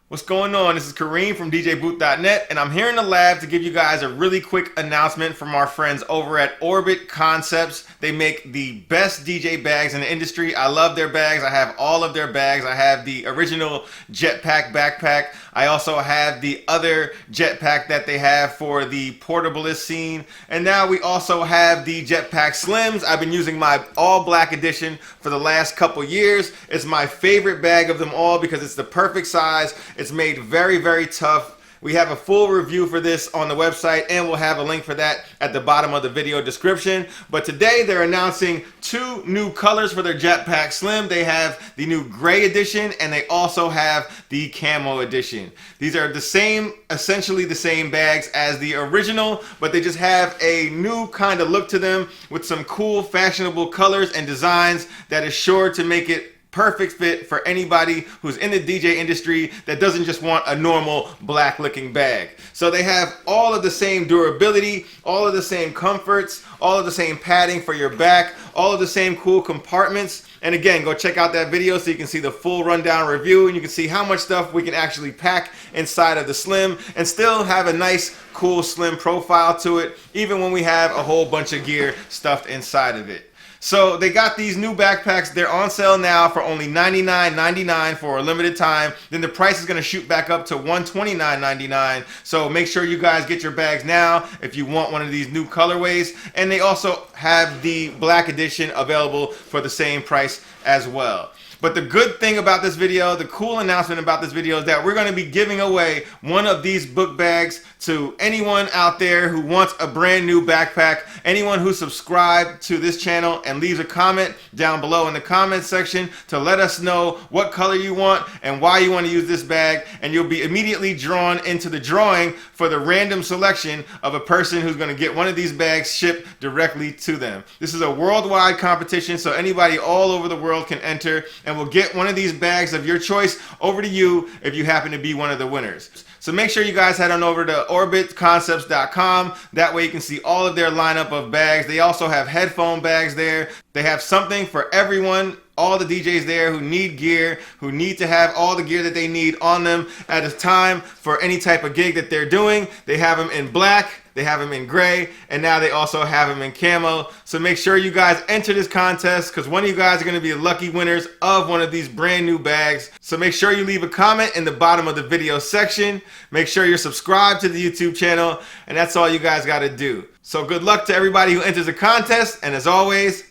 What's going on? This is Kareem from DJBooth.net, and I'm here in the lab to give you guys a really quick announcement from our friends over at Orbit Concepts. They make the best DJ bags in the industry. I love their bags. I have all of their bags. I have the original Jetpack backpack. I also have the other Jetpack that they have for the portablest scene. And now we also have the Jetpack Slims. I've been using my all black edition for the last couple years. It's my favorite bag of them all because it's the perfect size. It's made very, very tough. We have a full review for this on the website, and we'll have a link for that at the bottom of the video description. But today they're announcing two new colors for their Jetpack Slim. They have the new gray edition, and they also have the camo edition. These are the same, essentially the same bags as the original, but they just have a new kind of look to them with some cool, fashionable colors and designs that is sure to make it perfect fit for anybody who's in the DJ industry that doesn't just want a normal black looking bag. So they have all of the same durability, all of the same comforts, all of the same padding for your back, all of the same cool compartments. And again, go check out that video so you can see the full rundown review and you can see how much stuff we can actually pack inside of the Slim and still have a nice, cool, slim profile to it, even when we have a whole bunch of gear stuffed inside of it. So they got these new backpacks. They're on sale now for only $99.99 for a limited time. Then the price is going to shoot back up to $129.99. So make sure you guys get your bags now if you want one of these new colorways. And they also have the black edition available for the same price as well. But the good thing about this video, the cool announcement about this video is that we're going to be giving away one of these book bags to anyone out there who wants a brand new backpack, anyone who subscribed to this channel and leaves a comment down below in the comment section to let us know what color you want and why you want to use this bag, and you'll be immediately drawn into the drawing for the random selection of a person who's going to get one of these bags shipped directly to them. This is a worldwide competition, so anybody all over the world can enter, and we'll get one of these bags of your choice over to you if you happen to be one of the winners. So make sure you guys head on over to orbitconcepts.com. That way you can see all of their lineup of bags. They also have headphone bags there. They have something for everyone. All the DJs there who need gear, who need to have all the gear that they need on them at a time for any type of gig that they're doing. They have them in black, they have them in gray, and now they also have them in camo. So make sure you guys enter this contest because one of you guys are going to be lucky winners of one of these brand new bags. So make sure you leave a comment in the bottom of the video section. Make sure you're subscribed to the YouTube channel, and that's all you guys got to do. So good luck to everybody who enters the contest, and as always,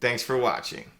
thanks for watching.